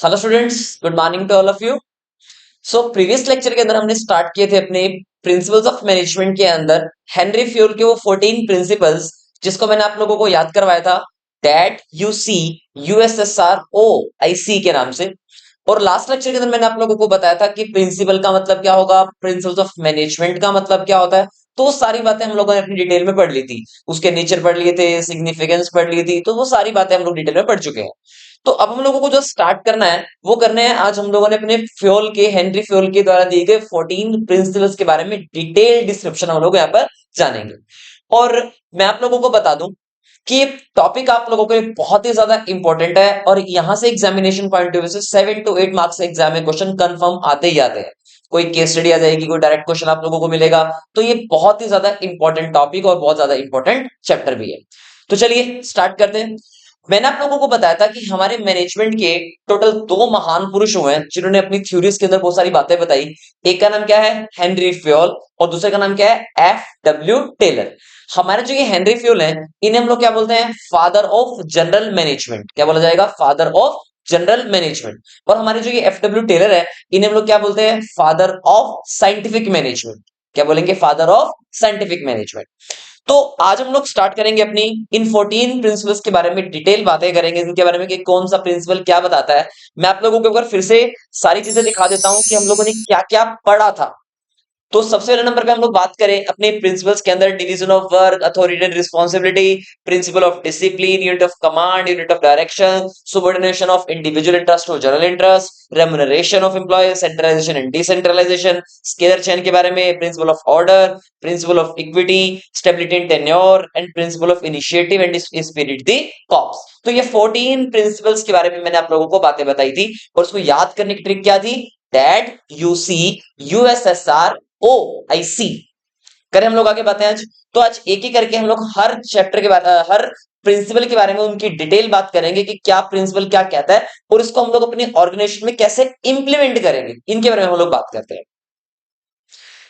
Hello students, good morning to all of you. So previous lecture के अंदर हमने start किए थे अपने प्रिंसिपल्स ऑफ मैनेजमेंट के अंदर हेनरी फ्यूल के वो 14 प्रिंसिपल्स, जिसको मैंने आप लोगों को याद करवाया था दैट यू सी यूएसएसआर ओ आई सी के नाम से। और लास्ट लेक्चर के अंदर मैंने आप लोगों को बताया था कि प्रिंसिपल का मतलब क्या होगा, प्रिंसिपल्स ऑफ मैनेजमेंट का मतलब क्या होता है। तो वो सारी बातें हम लोगों ने अपनी डिटेल में पढ़ ली थी, उसके नेचर पढ़ लिए थे, सिग्निफिकेंस पढ़ ली थी, तो वो सारी बातें हम लोग डिटेल में पढ़ चुके हैं। तो अब हम लोगों को जो स्टार्ट करना है वो करने हैं, आज हम लोगों ने अपने फ्यूल के हेनरी फ्यूल के द्वारा दिए गए 14 प्रिंसिपल्स के बारे में डिटेल डिस्क्रिप्शन हम लोग यहाँ पर जानेंगे। और मैं आप लोगों को बता दूं कि ये टॉपिक आप लोगों के लिए बहुत ही ज्यादा इंपॉर्टेंट है और यहां से एग्जामिनेशन पॉइंट ऑफ व्यू से 7 to 8 मार्क्स एग्जाम में क्वेश्चन कंफर्म आते ही आते हैं। कोई केस स्टडी आ जाएगी, कोई डायरेक्ट क्वेश्चन आप लोगों को मिलेगा। तो ये बहुत ही ज्यादा इंपॉर्टेंट टॉपिक और बहुत ज्यादा इंपॉर्टेंट चैप्टर भी है। तो चलिए स्टार्ट करते हैं। मैंने आप लोगों को बताया था कि हमारे मैनेजमेंट के टोटल दो महान पुरुष हुए हैं जिन्होंने अपनी थ्योरीज के अंदर बहुत सारी बातें बताई। एक का नाम क्या है, हेनरी फ्योल, और दूसरे का नाम क्या है, एफ डब्ल्यू टेलर। हमारे जो ये हेनरी फ्योल है, इन्हें हम लोग क्या बोलते हैं, फादर ऑफ जनरल मैनेजमेंट। क्या बोला जाएगा, फादर ऑफ जनरल मैनेजमेंट। और हमारे जो ये एफ डब्ल्यू टेलर है, इन्हें हम लोग क्या बोलते हैं, फादर ऑफ साइंटिफिक मैनेजमेंट। क्या बोलेंगे, फादर ऑफ साइंटिफिक मैनेजमेंट। तो आज हम लोग स्टार्ट करेंगे अपनी इन 14 प्रिंसिपल्स के बारे में डिटेल बातें करेंगे, इनके बारे में कि कौन सा प्रिंसिपल क्या बताता है। मैं आप लोगों को एक बार फिर से सारी चीजें दिखा देता हूं कि हम लोगों ने क्या क्या पढ़ा था। तो सबसे पहले नंबर पे हम लोग बात करें अपने प्रिंसिपल्स के अंदर, division of work, authority and responsibility, principle of discipline, unit of command, unit of direction, subordination of individual interest to general interest, remuneration of employ, centralisation and decentralisation, scalar chain के बारे में, principle of order, principle of equity, stability and tenure, and principle of initiative and spirit de corps. तो ये 14 principles के बारे में मैंने आप लोगों को बातें बताई थी, और उसको याद करने की ट्रिक क्या थी, दैट यू सी यूएसएसआर ओ आई सी। करें हम लोग आगे बातें आज। तो आज एक ही करके हम लोग हर चैप्टर के बारे हर प्रिंसिपल के बारे में उनकी डिटेल बात करेंगे कि क्या प्रिंसिपल क्या कहता है, और इसको हम लोग अपनी ऑर्गेनाइजेशन में कैसे इंप्लीमेंट करेंगे, इनके बारे में हम लोग बात करते हैं।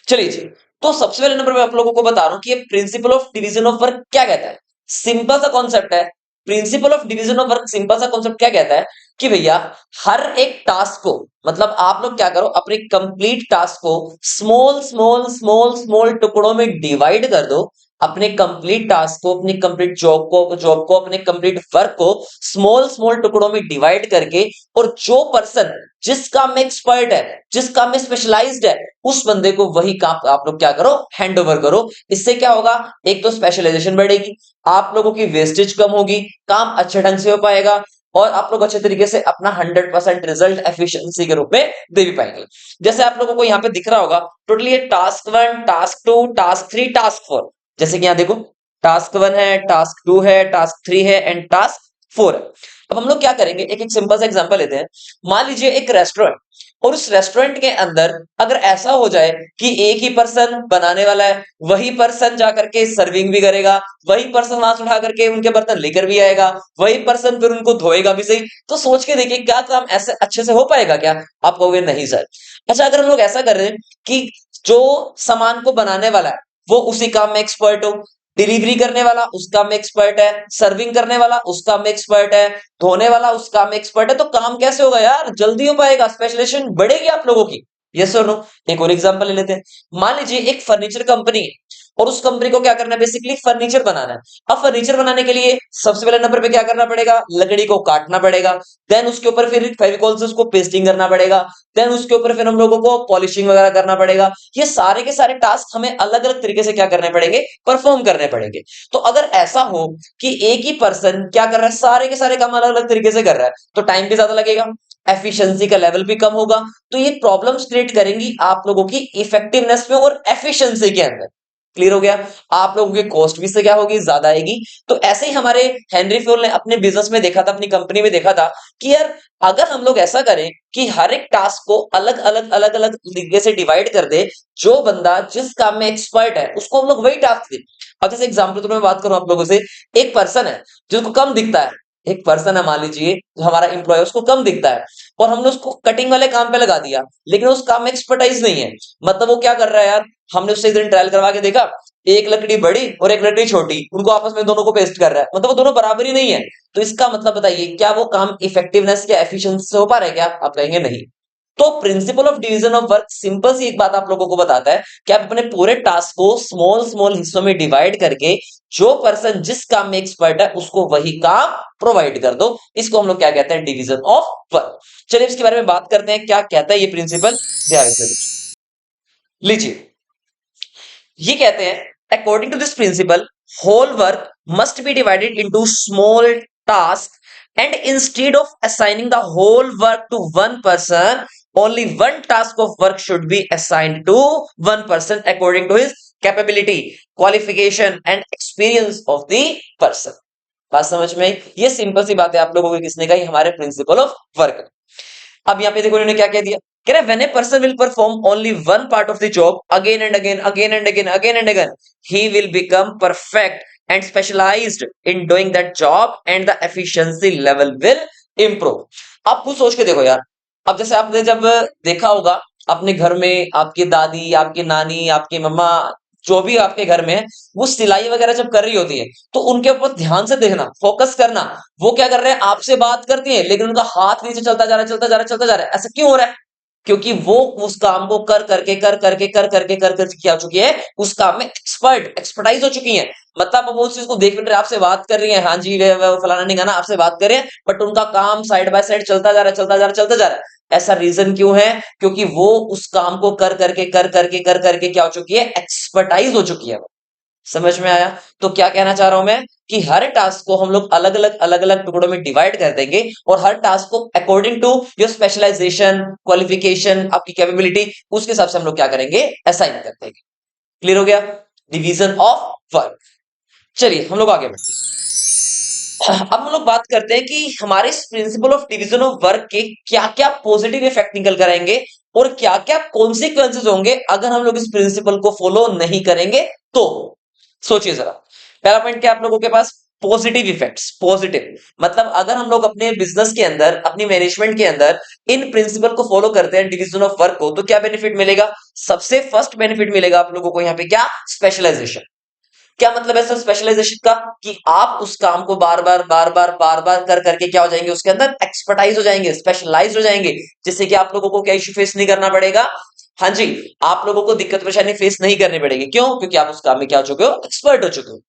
चलिए जी। तो सबसे पहले नंबर मैं आप लोगों को बता रहा हूं कि principal of division of work क्या कहता है। सिंपल सा कॉन्सेप्ट है। Principal of division of work simple सा कॉन्सेप्ट क्या कहता है कि भैया, हर एक टास्क को, मतलब आप लोग क्या करो, अपने कंप्लीट टास्क को स्मॉल स्मॉल स्मॉल स्मॉल टुकड़ों में डिवाइड कर दो। अपने कंप्लीट टास्क को, अपनी कंप्लीट जॉब को अपने कंप्लीट वर्क को स्मॉल स्मॉल टुकड़ों में डिवाइड करके, और जो पर्सन जिस काम में एक्सपर्ट है, जिस काम में स्पेशलाइज्ड है, उस बंदे को वही काम आप लोग क्या करो, हैंड ओवर करो। इससे क्या होगा, एक तो स्पेशलाइजेशन बढ़ेगी, आप लोगों की वेस्टेज कम होगी, काम अच्छे ढंग से हो पाएगा, और आप लोग अच्छे तरीके से अपना 100% रिजल्ट एफिशिएंसी के रूप में दे भी पाएंगे। जैसे आप लोगों को यहाँ पे दिख रहा होगा, totally task 1, task 2, task 3, task 4। जैसे कि यहाँ देखो, टास्क 1 है, टास्क 2 है, टास्क 3 है, एंड टास्क 4 है। अब हम लोग क्या करेंगे, एक एक सिंपल सा एग्जांपल लेते हैं। मान लीजिए एक रेस्टोरेंट, और उस रेस्टोरेंट के अंदर अगर ऐसा हो जाए कि एक ही पर्सन बनाने वाला है, वही पर्सन जा करके सर्विंग भी करेगा, वही पर्सन वहां से उठा करके उनके बर्तन लेकर भी आएगा, वही पर्सन फिर उनको धोएगा भी सही, तो सोच के देखिए क्या काम ऐसे अच्छे से हो पाएगा क्या। आप कहोगे नहीं सर। अच्छा, अगर हम लोग ऐसा कर रहे हैं कि जो सामान को बनाने वाला है वो उसी काम में एक्सपर्ट हो, डिलीवरी करने वाला उस काम में एक्सपर्ट है, सर्विंग करने वाला उस काम में एक्सपर्ट है, धोने वाला उस काम में एक्सपर्ट है, तो काम कैसे होगा यार, जल्दी हो पाएगा, स्पेशलाइजेशन बढ़ेगी आप लोगों की। यस और नो। एक और एग्जांपल ले लेते हैं। मान लीजिए एक फर्नीचर कंपनी है, और उस कंपनी को क्या करना है, बेसिकली फर्नीचर बनाना है। अब फर्नीचर बनाने के लिए सबसे पहले नंबर पे क्या करना पड़ेगा, लकड़ी को काटना पड़ेगा, देन उसके ऊपर फिर फेविकॉल से उसको पेस्टिंग करना पड़ेगा, देन उसके ऊपर फिर हम लोगों को पॉलिशिंग वगैरह करना पड़ेगा। ये सारे के सारे टास्क हमें अलग अलग तरीके से क्या करने पड़ेंगे, परफॉर्म करने पड़ेंगे। तो अगर ऐसा हो कि एक ही पर्सन क्या कर रहा है, सारे के सारे काम अलग अलग तरीके से कर रहा है, तो टाइम भी ज्यादा लगेगा, एफिशिएंसी का लेवल भी कम होगा। तो ये प्रॉब्लम्स क्रिएट करेंगी आप लोगों की इफेक्टिवनेस में और एफिशिएंसी के अंदर। क्लियर हो गया। आप लोगों की कॉस्ट भी से क्या होगी, ज्यादा आएगी। तो ऐसे ही हमारे हेनरी फ्योल ने अपने बिजनेस में देखा था, अपनी कंपनी में देखा था कि यार, अगर हम लोग ऐसा करें कि हर एक टास्क को अलग अलग अलग अलग तरीके से डिवाइड कर दे, जो बंदा जिस काम में एक्सपर्ट है उसको हम लोग वही टास्क दे। अब जैसे एग्जाम्पल तो मैं बात करूं आप लोगों से, एक पर्सन है जिसको कम दिखता है, एक पर्सन है मान लीजिए जो हमारा एम्प्लॉय उसको कम दिखता है और हमने उसको कटिंग वाले काम पे लगा दिया, लेकिन उस काम में एक्सपर्टाइज नहीं है। मतलब वो क्या कर रहा है यार, हमने उससे एक दिन ट्रायल करवा के देखा, एक लकड़ी बड़ी और एक लकड़ी छोटी, उनको आपस में दोनों को पेस्ट कर रहा है, मतलब वो दोनों बराबर ही नहीं है। तो इसका मतलब बताइए क्या वो काम इफेक्टिवनेस या एफिशिएंसी से हो पा रहा है क्या? आप कहेंगे नहीं। तो principle of division of work simple सी एक बात आप लोगों को बताता है कि आप अपने पूरे टास्क को स्मॉल स्मॉल हिस्सों में डिवाइड करके जो पर्सन जिस काम में एक्सपर्ट है उसको वही काम प्रोवाइड कर दो। इसको हम लोग क्या कहते हैं? Division of work. चलिए इसके बारे में बात करते हैं, क्या कहता है ये प्रिंसिपल, ध्यान रखिए। लीजिए, ये कहते हैं according to this principle whole work must be divided into small task and instead of assigning the whole work to one person only one task of work should be assigned to one person according to his capability, qualification and experience of the person। बात समझ में आई? ये simple सी बात है आप लोगों को किसने कही? हमारे प्रिंसिपल ऑफ वर्क। अब यहाँ पे देखो इन्होंने क्या कह दिया, कह रहा है when a person will perform only one part of the job again and again again and again again and again he will become perfect and specialised in doing that job and the efficiency level will improve. आप खुद सोच के देखो यार, अब जैसे आपने जब देखा होगा अपने घर में आपकी दादी, आपकी नानी, आपकी मम्मा, जो भी आपके घर में है, वो सिलाई वगैरह जब कर रही होती है तो उनके ऊपर ध्यान से देखना, फोकस करना। वो क्या कर रहे हैं? आपसे बात करती हैं लेकिन उनका हाथ नीचे चलता जा रहा है, चलता जा रहा है, चलता जा रहा है। ऐसा क्यों हो रहा है? क्योंकि वो उस काम को कर करके क्या हो चुकी है? उस काम में एक्सपर्टाइज हो चुकी है। मतलब अब वो उस चीज को देख रहे, आपसे बात कर रही है, हाँ जी वे फलाना नहीं गाना आपसे बात कर रहे हैं, बट उनका काम साइड बाय साइड चलता जा रहा है, चलता जा रहा है, चलता जा रहा है। ऐसा रीजन क्यों है? क्योंकि वो उस काम को कर करके क्या हो चुकी है? एक्सपर्टाइज हो चुकी है। समझ में आया? तो क्या कहना चाह रहा हूं मैं कि हर टास्क को हम लोग अलग अलग टुकड़ों में डिवाइड कर देंगे और हर टास्क को according to your specialisation, qualification, आपकी कैपेबिलिटी, उसके हिसाब से हम लोग क्या करेंगे? असाइन कर देंगे। क्लियर हो गया? Division of work. चलिए हम लोग आगे बढ़ते हैं। अब हम लोग बात करते हैं कि हमारे इस principal of division of work के क्या क्या पॉजिटिव इफेक्ट निकल कर आएंगे और क्या क्या कॉन्सिक्वेंसेज होंगे अगर हम लोग इस प्रिंसिपल को फॉलो नहीं करेंगे तो। सोचिए जरा, पहला पॉइंट क्या आप लोगों के पास? Positive effects. पॉजिटिव मतलब अगर हम लोग अपने बिजनेस के अंदर, अपनी मैनेजमेंट के अंदर इन प्रिंसिपल को फॉलो करते हैं, डिवीजन ऑफ वर्क को, तो क्या बेनिफिट मिलेगा? सबसे फर्स्ट बेनिफिट मिलेगा आप लोगों को यहाँ पे क्या? स्पेशलाइजेशन। क्या मतलब है सर स्पेशलाइजेशन का? कि आप उस काम को बार बार कर करके क्या हो जाएंगे? उसके अंदर एक्सपर्टाइज हो जाएंगे, स्पेशलाइज हो जाएंगे, जिससे कि आप लोगों को क्या इश्यू फेस नहीं करना पड़ेगा। हाँ जी, आप लोगों को दिक्कत परेशानी फेस नहीं करनी पड़ेगी। क्यों? क्योंकि आप उस काम में क्या हो चुके हो? एक्सपर्ट हो चुके हो।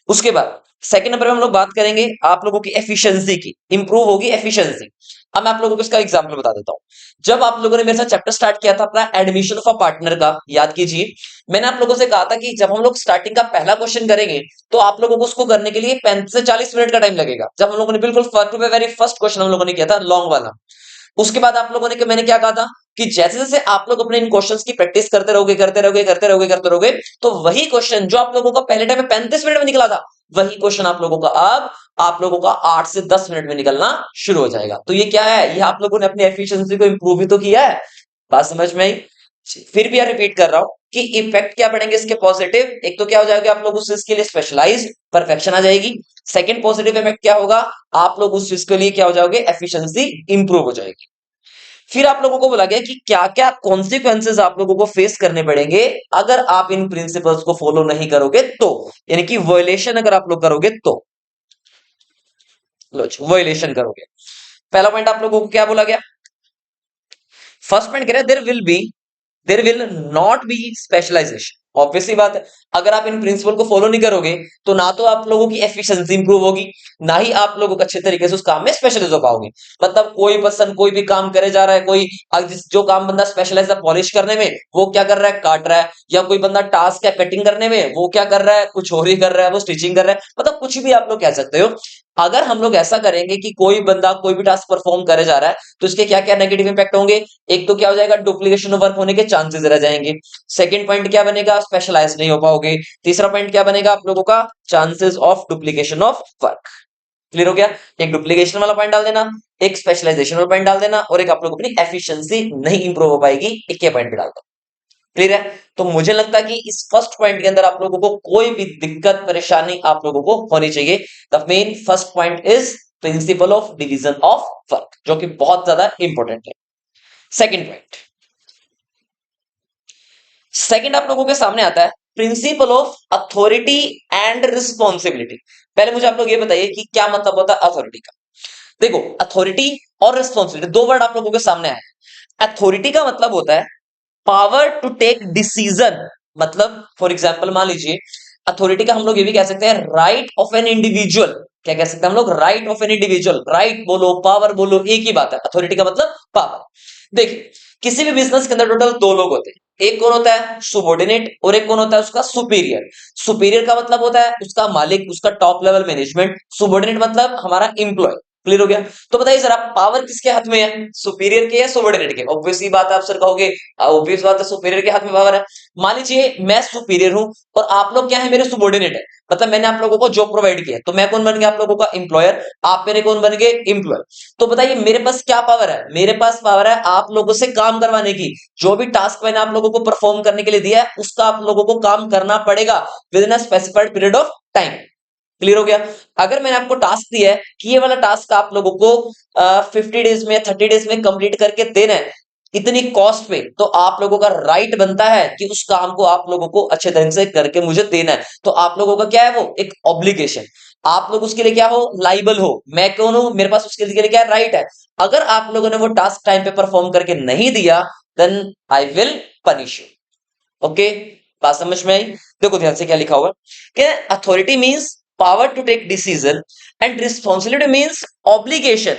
उसके बाद सेकंड नंबर पे हम लोग बात करेंगे आप लोगों की एफिशिएंसी की, इंप्रूव होगी एफिशिएंसी। अब मैं आप लोगों को इसका एग्जांपल बता देता हूं। जब आप लोगों ने मेरे साथ चैप्टर स्टार्ट किया था अपना एडमिशन ऑफ अ पार्टनर का, याद कीजिए, मैंने आप लोगों से कहा था कि जब हम लोग स्टार्टिंग का पहला क्वेश्चन करेंगे तो आप लोगों को उसको करने के लिए 35 से 40 मिनट का टाइम लगेगा। जब हम लोगों ने बिल्कुल फर्स्ट पे वेरी फर्स्ट क्वेश्चन हम लोगों ने किया था लॉन्ग वाला। उसके बाद आप लोगों ने, मैंने क्या कहा था कि जैसे जैसे आप लोग अपने इन क्वेश्चंस की प्रैक्टिस करते रहोगे तो वही क्वेश्चन जो आप लोगों का पहले टाइम में 35 मिनट में निकला था, वही क्वेश्चन आप लोगों का अब आप लोगों का 8 से 10 मिनट में निकलना शुरू हो जाएगा। तो ये क्या है? ये आप लोगों ने अपनी एफिशिएंसी को इंप्रूव भी तो किया है। बात समझ में आई? फिर भी यार रिपीट कर रहा हूं कि इफेक्ट क्या पड़ेंगे इसके पॉजिटिव। एक तो क्या हो जाएगा? आप लोग उस चीज के लिए स्पेशलाइज, परफेक्शन आ जाएगी। सेकंड पॉजिटिव इफेक्ट क्या होगा? आप लोग उस चीज के लिए क्या हो जाओगे? एफिशिएंसी इंप्रूव हो जाएगी। फिर आप लोगों को बोला गया कि क्या क्या कॉन्सिक्वेंसेज आप लोगों को फेस करने पड़ेंगे अगर आप इन प्रिंसिपल्स को फॉलो नहीं करोगे तो, यानी कि वॉयलेशन अगर आप लोग करोगे तो। लो वॉयलेशन करोगे। पहला पॉइंट आप लोगों को क्या बोला गया? फर्स्ट पॉइंट कह रहे there will not be specialisation. Obviously बात है, अगर आप इन प्रिंसिपल को फॉलो नहीं करोगे तो ना तो आप लोगों की एफिशिएंसी इंप्रूव होगी, ना ही आप लोगों को अच्छे तरीके से उस काम में स्पेशलाइज हो पाओगे। मतलब कोई पर्सन कोई भी काम करे जा रहा है, कोई जो काम बंदा स्पेशलाइज है पॉलिश करने में, वो क्या कर रहा है? काट रहा है। या कोई बंदा टास्क है कटिंग करने में, वो क्या कर रहा है? कुछ और ही कर रहा है, वो स्टिचिंग कर रहा है। मतलब कुछ भी आप लोग कह सकते हो। अगर हम लोग ऐसा करेंगे कि कोई बंदा कोई भी टास्क परफॉर्म करे जा रहा है तो इसके क्या क्या नेगेटिव इंपैक्ट होंगे? एक तो क्या हो जाएगा? डुप्लीकेशन ऑफ वर्क होने के चांसेस रह जाएंगे। सेकंड पॉइंट क्या बनेगा? स्पेशलाइज नहीं हो पाओगे। तीसरा पॉइंट क्या बनेगा आप लोगों का? Chances of duplication of work. Clear हो गया? एक डुप्लीकेशन वाला पॉइंट डाल देना, एक स्पेशलाइजेशन वाला पॉइंट डाल देना और एक आप लोग अपनी एफिशिएंसी नहीं इंप्रूव हो पाएगी, एक पॉइंट भी डाल दो। क्लियर है? तो मुझे लगता है कि इस फर्स्ट पॉइंट के अंदर आप लोगों को कोई भी दिक्कत परेशानी आप लोगों को होनी चाहिए। The main first point is principal of division of work, जो कि बहुत ज्यादा इंपॉर्टेंट है। सेकंड पॉइंट, सेकंड आप लोगों के सामने आता है principle of authority and responsibility. पहले मुझे आप लोग ये बताइए कि क्या मतलब होता है अथॉरिटी का। देखो, अथॉरिटी और रिस्पॉन्सिबिलिटी दो वर्ड आप लोगों के सामने आए। अथॉरिटी का मतलब होता है पावर टू टेक डिसीजन, मतलब फॉर एग्जाम्पल मान लीजिए अथॉरिटी का हम लोग ये भी कह सकते हैं राइट ऑफ एन इंडिविजुअल। क्या कह सकते हैं हम लोग? Right of an individual. Right बोलो, पावर बोलो, एक ही बात है। अथॉरिटी का मतलब पावर। देखिए, किसी भी बिजनेस के अंदर टोटल दो लोग होते हैं। एक कौन होता है? सुबॉर्डिनेट, और एक कौन होता है? उसका सुपीरियर। सुपीरियर का मतलब होता है उसका मालिक, उसका टॉप लेवल मैनेजमेंट। सुबॉर्डिनेट मतलब हमारा एम्प्लॉय। क्लियर हो गया? तो बताइए जरा, पावर किसके हाथ में है? सुपीरियर के या सुबॉर्डिनेट के? ऑब्वियस ही बात है, आप सर कहोगे ऑब्वियस बात है, सुपीरियर के हाथ में पावर है। मान लीजिए मैं सुपीरियर हूं और आप लोग क्या है? मेरे सुबॉर्डिनेट है। मतलब मैंने आप लोगों को जॉब प्रोवाइड किया, तो मैं कौन बन गया? आप लोगों का एम्प्लॉयर। आप मेरे कौन बन गए? एम्प्लॉयर। तो बताइए मेरे पास क्या पावर है? मेरे पास पावर है आप लोगों से काम करवाने की। जो भी टास्क मैंने आप लोगों को परफॉर्म करने के लिए दिया है, उसका आप लोगों को काम करना पड़ेगा with in a specified period of time. Clear हो गया? अगर मैंने आपको टास्क दिया है कि ये वाला टास्क आप लोगों को 50 डेज में, 30 डेज में कंप्लीट करके देना है इतनी कॉस्ट पे, तो आप लोगों का राइट बनता है कि उस काम को आप लोगों को अच्छे ढंग से करके मुझे देना है। तो आप लोगों का क्या है? वो एक ऑब्लिगेशन। आप लोग उसके लिए क्या हो? लाइबल हो। मैं कौन हूं? मेरे पास उसके लिए क्या है? राइट है। अगर आप लोगों ने वो टास्क टाइम पे परफॉर्म करके नहीं दिया, then I will punish you. Okay, बात समझ में आई? देखो ध्यान से क्या लिखा हुआ है कि authority means power to take decision and responsibility means obligation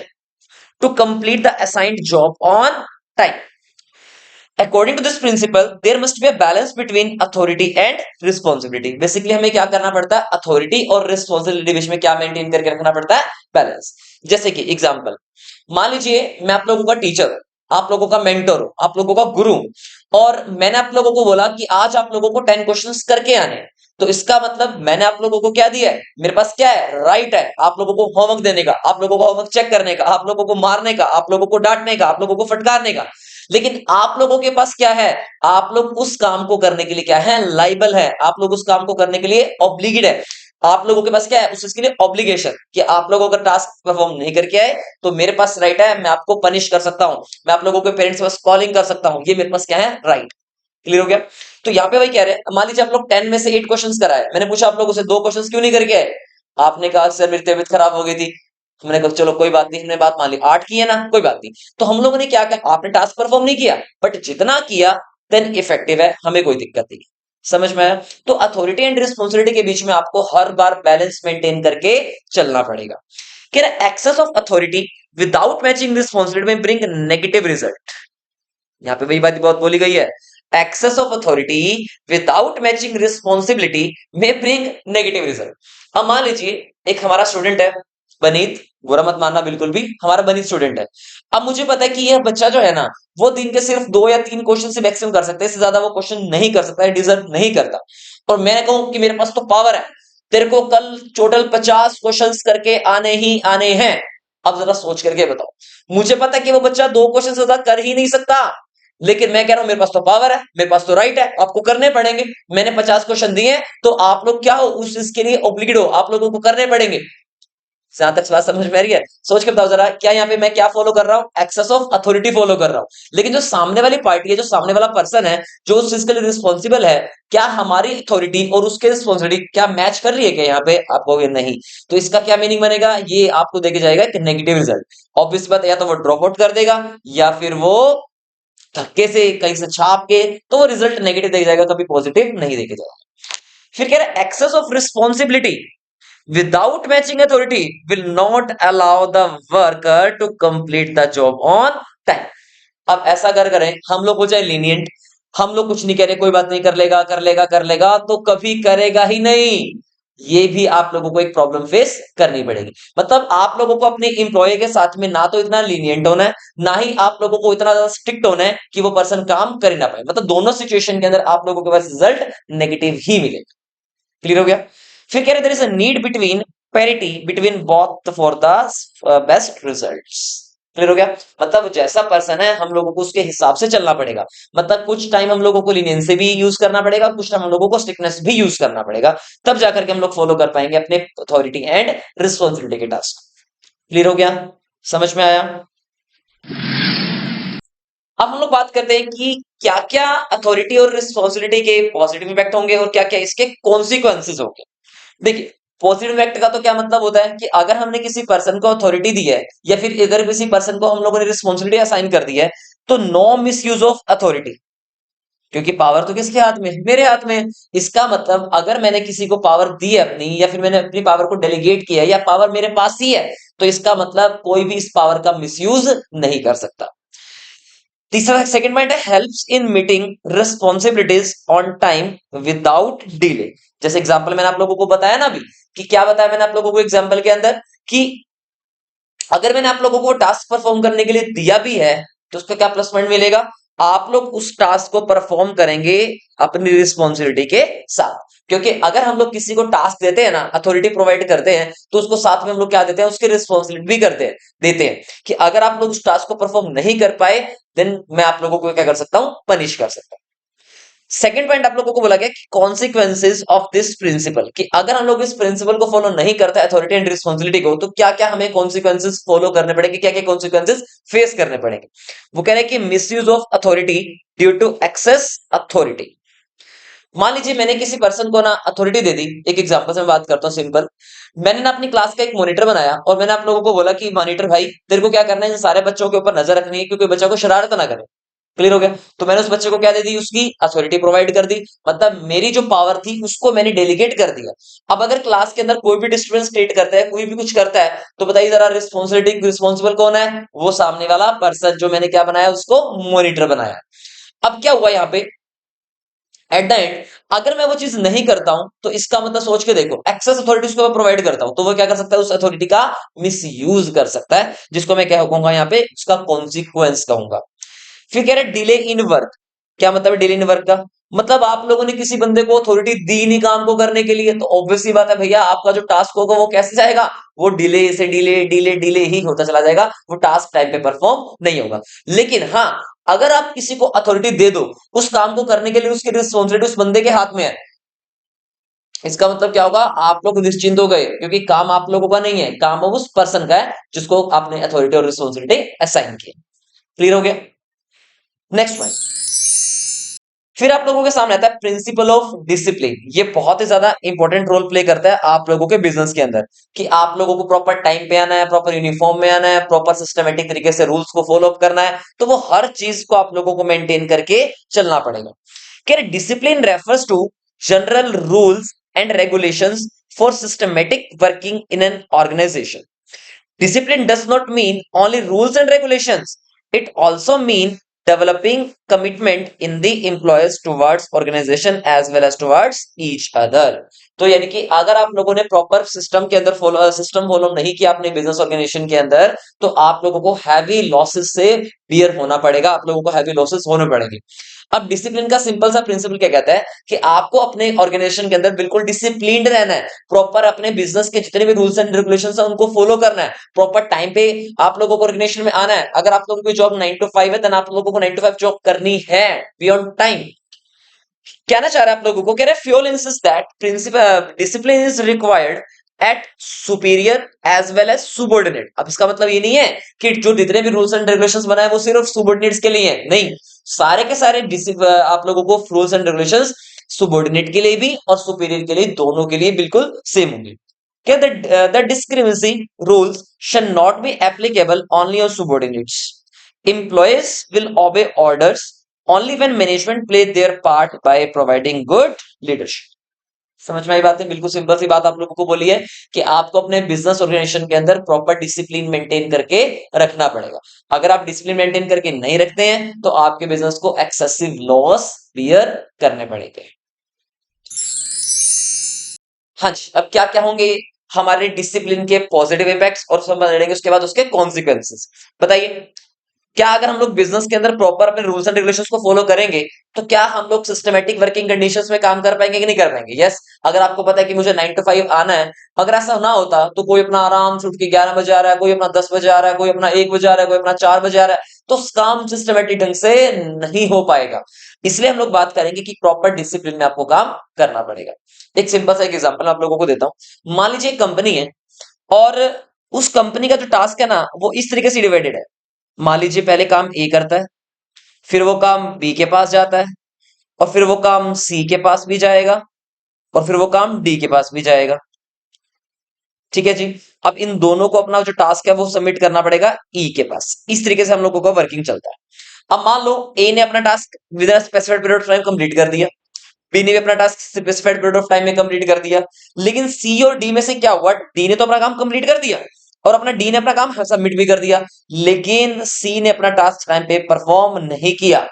to complete the assigned job on time. According to this principle, there must be a balance between authority and responsibility. Basically हमें क्या करना पड़ता है? Authority और responsibility बीच में क्या maintain करके रखना पड़ता है? बैलेंस। जैसे कि एग्जांपल, मान लीजिए मैं आप लोगों का टीचर हूं, आप लोगों का मेंटर हूं, आप लोगों का गुरु हूं, और मैंने आप लोगों को बोला कि आज आप लोगों को 10 क्वेश्चंस करके आने हैं। तो इसका मतलब मैंने आप लोगों को क्या दिया है? मेरे पास क्या है? राइट है आप लोगों को होमवर्क देने का, आप लोगों को होमवर्क चेक करने का, आप लोगों को मारने का, आप लोगों को डांटने का, आप लोगों को फटकारने का। लेकिन आप लोगों के पास क्या है? आप लोग उस काम को करने के लिए क्या है? लाइबल है। आप लोग उस काम को करने के लिए ऑब्लिगेट है। आप लोगों के पास क्या है? उस चीज के लिए ऑब्लिगेशन कि आप लोगों का टास्क परफॉर्म नहीं करके आए तो मेरे पास राइट है, मैं आपको पनिश कर सकता हूं, मैं आप लोगों के पेरेंट्स के पास कॉलिंग कर सकता हूं। ये मेरे पास क्या है? राइट। क्लियर हो गया? तो यहाँ पे वही कह रहे हैं, मान लीजिए आप लोग 10 में से 8 क्वेश्चंस कराए, मैंने पूछा आप लोगों से 2 क्वेश्चंस क्यों नहीं करके आए? आपने कहा सर मेरी तबीयत खराब हो गई थी। हमने कहा चलो कोई बात नहीं, हमने बात मान ली, 8 की है ना, कोई बात नहीं। तो हम लोगों ने क्या किया? आपने टास्क परफॉर्म नहीं किया, बट जितना किया देन इफेक्टिव है, हमें कोई दिक्कत नहीं। समझ में आया? तो अथॉरिटी एंड रिस्पॉन्सिबिलिटी के बीच में आपको हर बार बैलेंस मेंटेन करके चलना पड़ेगा। कह रहा excess of authority without matching responsibility may bring negative result. यहाँ पे वही बात बहुत बोली गई है, excess of authority without matching responsibility may bring negative result. अब मान लीजिए एक हमारा स्टूडेंट है बनीत, बुरा मत मानना, बिल्कुल भी हमारा बनीत स्टूडेंट है। अब मुझे पता है कि यह बच्चा जो है ना, वो दिन के सिर्फ 2 या 3 क्वेश्चन से मैक्सिमम कर सकता है, इससे ज्यादा वो क्वेश्चन नहीं कर सकता है, डिजर्व नहीं करता। और मैं कहूं कि मेरे पास तो पावर है, तेरे को कल टोटल 50 क्वेश्चंस करके आने ही आने हैं। अब जरा सोच करके बताओ, मुझे पता है कि वो बच्चा 2 क्वेश्चन से ज्यादा कर ही नहीं सकता, लेकिन मैं कह रहा हूं मेरे पास तो पावर है, मेरे पास तो राइट है, आपको करने पड़ेंगे। मैंने 50 क्वेश्चन दिए, तो आप लोग क्या हो? उस इसके लिए ऑब्लिगेट हो, आप लोगों को करने पड़ेंगे। जहां तक बात समझ में आ रही है? सोच के बताओ जरा, क्या यहाँ पे मैं क्या फॉलो कर रहा हूँ? एक्सेस ऑफ अथॉरिटी फॉलो कर रहा हूँ। लेकिन जो सामने वाली पार्टी है, जो सामने वाला पर्सन है, जो उस चीज के लिए रिस्पॉन्सिबल है, क्या हमारी अथॉरिटी और उसके रिस्पॉन्सिबिलिटी क्या मैच कर रही है? क्या यहाँ पे आप कहोगे नहीं, तो इसका क्या मीनिंग बनेगा? ये आपको देके जाएगा कि नेगेटिव रिजल्ट। ऑब्वियस बात है, या तो वो ड्रॉप आउट कर देगा, या फिर वो धक्के से कहीं से छाप के, तो वो रिजल्ट नेगेटिव देके जाएगा, कभी पॉजिटिव नहीं देके जाएगा। फिर कह रहे हैं excess of responsibility without matching authority will not allow the worker to complete the job on time। अब ऐसा अगर करें हम लोग, हो जाए लीनियंट, हम लोग कुछ नहीं कह रहे, कोई बात नहीं, कर लेगा कर लेगा कर लेगा, तो कभी करेगा ही नहीं। ये भी आप लोगों को एक प्रॉब्लम फेस करनी पड़ेगी। मतलब आप लोगों को अपने इंप्लॉय के साथ में ना तो इतना लीनियंट होना है, ना ही आप लोगों को इतना ज्यादा स्ट्रिक्ट होना है कि वो पर्सन काम कर ही ना पाए। मतलब दोनों सिचुएशन के अंदर आप लोगों के पास रिजल्ट नेगेटिव ही मिलेगा। क्लियर हो गया? फिर कह रहे there is a need between parity between both for the best results. Clear हो गया? मतलब जैसा पर्सन है हम लोगों को उसके हिसाब से चलना पड़ेगा। मतलब कुछ टाइम हम लोगों को लीनियंसी भी यूज करना पड़ेगा, कुछ टाइम हम लोगों को स्ट्रिक्टनेस भी यूज करना पड़ेगा, तब जाकर के हम लोग फॉलो कर पाएंगे अपने अथॉरिटी एंड रिस्पॉन्सिबिलिटी के टास्क। क्लियर हो गया? समझ में आया? अब हम लोग बात करते हैं कि क्या क्या अथॉरिटी और रिस्पॉन्सिबिलिटी के पॉजिटिव इम्पैक्ट होंगे और क्या क्या इसके कॉन्सिक्वेंसेज होंगे। देखिए, पॉजिटिव इम्पैक्ट का तो क्या मतलब होता है कि अगर हमने किसी पर्सन को अथॉरिटी दी है या फिर अगर किसी पर्सन को हम लोगों ने रिस्पॉन्सिबिलिटी असाइन कर दी है, तो no misuse of authority, क्योंकि पावर तो किसके हाथ में है? मेरे हाथ में है। इसका मतलब अगर मैंने किसी को पावर दी है अपनी, या फिर मैंने अपनी पावर को डेलीगेट किया है, या पावर मेरे पास ही है, तो इसका मतलब कोई भी इस पावर का मिसयूज नहीं कर सकता। तीसरा सेकंड पॉइंट है helps in meeting responsibilities on time without delay. जैसे एग्जांपल मैंने आप लोगों को बताया ना अभी, कि क्या बताया मैंने आप लोगों को एग्जांपल के अंदर, कि अगर मैंने आप लोगों को टास्क परफॉर्म करने के लिए दिया भी है, तो उसका क्या प्लस पॉइंट मिलेगा? आप लोग उस टास्क को परफॉर्म करेंगे अपनी रिस्पॉन्सिबिलिटी के साथ। क्योंकि अगर हम लोग किसी को टास्क देते हैं ना, अथॉरिटी प्रोवाइड करते हैं, तो उसको साथ में हम लोग क्या देते हैं? उसकी रिस्पॉन्सिबिलिटी भी करते हैं, देते हैं कि अगर आप लोग उस टास्क को परफॉर्म नहीं कर पाए, देन मैं आप लोगों को क्या कर सकता हूं? पनिश कर सकता हूं। सेकंड पॉइंट आप लोगों को बोला गया कि कॉन्सिक्वेंसेज ऑफ दिस प्रिंसिपल, कि अगर हम लोग इस प्रिंसिपल को फॉलो नहीं करते अथॉरिटी एंड रिस्पॉन्सिबिलिटी को, तो क्या क्या हमें कॉन्सिक्वेंसेज फॉलो करने पड़ेंगे, क्या क्या कॉन्सिक्वेंसेज फेस करने पड़ेंगे। वो कह रहे हैं कि misuse of authority due to excess authority. मान लीजिए मैंने किसी पर्सन को ना अथॉरिटी दे दी, एक एग्जांपल से मैं बात करता हूँ सिंपल। मैंने ना अपनी क्लास का एक मॉनिटर बनाया और मैंने आप लोगों को बोला कि मॉनिटर भाई, तेरे को क्या करना है, इन सारे बच्चों के ऊपर नजर रखनी है क्योंकि बच्चा को शरारत ना करे। क्लियर हो गया? तो मैंने उस बच्चे को क्या दे दी? उसकी अथॉरिटी प्रोवाइड कर दी, मतलब मेरी जो पावर थी उसको मैंने डेलीगेट कर दिया। अब अगर क्लास के अंदर कोई भी डिस्टर्बेंस क्रिएट करता है, कोई भी कुछ करता है, तो बताइए जरा रिस्पॉन्सिबल कौन है? वो सामने वाला पर्सन जो मैंने क्या बनाया? उसको मॉनिटर बनाया। अब क्या हुआ यहाँ पे? एट द एंड अगर मैं वो चीज नहीं करता हूं, तो इसका मतलब सोच के देखो, एक्सेस अथॉरिटी उसको मैं प्रोवाइड करता हूं, तो वो क्या कर सकता है? उस अथॉरिटी का मिस यूज कर सकता है, जिसको मैं क्या कहूंगा यहाँ पे? उसका कॉन्सिक्वेंस कहूंगा। फिर कह रहे डिले इन वर्क। क्या मतलब है डिले इन वर्क का? मतलब आप लोगों ने किसी बंदे को अथॉरिटी दी नहीं काम को करने के लिए, तो ऑब्वियस सी बात है भैया, आपका जो टास्क होगा वो कैसे जाएगा? वो डिले से डिले डिले डिले ही होता चला जाएगा, वो टास्क टाइम पे परफॉर्म नहीं होगा। लेकिन हाँ, अगर आप किसी को अथॉरिटी दे दो, उस काम को करने के लिए उसकी रिस्पॉन्सिबिलिटी उस बंदे के हाथ में है, इसका मतलब क्या होगा? आप लोग निश्चिंत हो गए, क्योंकि काम आप लोगों का नहीं है, काम उस पर्सन का है जिसको आपने अथॉरिटी और रिस्पॉन्सिबिलिटी असाइन की। क्लियर हो गया? नेक्स्ट पॉइंट, फिर आप लोगों के सामने आता है प्रिंसिपल ऑफ डिसिप्लिन। ये बहुत ही ज्यादा इंपॉर्टेंट रोल प्ले करता है आप लोगों के बिजनेस के अंदर, कि आप लोगों को प्रॉपर टाइम पे आना है, प्रॉपर यूनिफॉर्म में आना है, प्रॉपर सिस्टमेटिक तरीके से रूल्स को फॉलो अप करना है, तो वो हर चीज को आप लोगों को मेंटेन करके चलना पड़ेगा। क्या discipline refers to general rules and regulations for systematic working in an organisation. Discipline does not mean only rules and regulations. It also means developing commitment in the employees towards organization as well as towards each other. तो यानी कि अगर आप लोगों ने proper system के अंदर follow नहीं किया अपने बिजनेस ऑर्गेनाइजेशन के अंदर, तो आप लोगों को हैवी लॉसेस से बियर होना पड़ेगा, आप लोगों को हैवी लॉसेस होने पड़ेंगे। अब डिसिप्लिन का सिंपल सा प्रिंसिपल क्या कहता है कि आपको अपने ऑर्गेनाइजेशन के अंदर बिल्कुल डिसिप्लिन्ड रहना है, प्रॉपर अपने बिजनेस के जितने भी रूल्स एंड रेगुलेशंस है उनको फॉलो करना है, प्रॉपर टाइम पे आप लोगों को ऑर्गेनाइजेशन में आना है। अगर आप लोगों की जॉब 9 to 5 है, देन आप लोगों को 9 to 5 जॉब करनी है बियॉन्ड टाइम। कहना चाह रहे हैं आप लोगों को, कह रहे Fayol insist that principle discipline is required at superior as well as subordinate. अब इसका मतलब ये नहीं है कि जो जितने भी रूल्स एंड रेगुलेशंस बनाए वो सिर्फ सुबॉर्डिनेट्स के लिए है, नहीं, सारे के सारे आप लोगों को रूल्स एंड रेगुलेशंस सुबॉर्डिनेट के लिए भी और सुपीरियर के लिए, दोनों के लिए बिल्कुल सेम होंगे। क्या the discrepancy rules shall not be applicable only on subordinates. Employees will obey orders only when management play their part by providing good leadership. समझ में आई बात है? बिल्कुल सिंपल सी बात आप लोगों को बोली है कि आपको अपने बिजनेस ऑर्गेनाइजेशन के अंदर प्रॉपर डिसिप्लिन मेंटेन करके रखना पड़ेगा। अगर आप डिसिप्लिन मेंटेन करके नहीं रखते हैं, तो आपके बिजनेस को एक्सेसिव लॉस बियर करने पड़ेंगे। हाँ जी, अब क्या क्या होंगे हमारे डिसिप्लिन के पॉजिटिव इम्पैक्ट्स, और समझ लेंगे उसके बाद उसके कॉन्सिक्वेंसेस। बताइए, क्या अगर हम लोग बिजनेस के अंदर प्रॉपर अपने रूल्स एंड रेगुलेशंस को फॉलो करेंगे, तो क्या हम लोग सिस्टमेटिक वर्किंग कंडीशंस में काम कर पाएंगे कि नहीं कर पाएंगे? यस। अगर आपको पता है कि मुझे 9 to 5 आना है, अगर ऐसा ना होता तो कोई अपना आराम से उठ के 11 बजे आ रहा है, कोई अपना 10 बजे आ रहा है, कोई अपना 1 बजे आ रहा है, कोई अपना 4 बजे आ रहा है, तो काम सिस्टमेटिक ढंग से नहीं हो पाएगा। इसलिए हम लोग बात करेंगे कि प्रॉपर डिसिप्लिन में आपको काम करना पड़ेगा। एक सिंपल सा एक एग्जांपल आप लोगों को देता हूं। मान लीजिए एक कंपनी है, और उस कंपनी का जो टास्क है ना वो इस तरीके से डिवाइडेड है। मान लीजिए पहले काम ए करता है, फिर वो काम बी के पास जाता है, और फिर वो काम सी के पास भी जाएगा, और फिर वो काम डी के पास भी जाएगा। ठीक है जी। अब इन दोनों को अपना जो टास्क है वो सबमिट करना पड़ेगा ई के पास। इस तरीके से हम लोगों का वर्किंग चलता है। अब मान लो ए ने अपना task with in specified period of time complete कर दिया, बी ने भी अपना task specified period of time में कंप्लीट कर दिया, लेकिन सी और डी में से क्या हुआ, डी ने तो अपना काम कंप्लीट कर दिया और अपना डी ने अपना काम सबमिट भी कर दिया, लेकिन सी ने अपना टास्क टाइम पे परफॉर्म नहीं किया।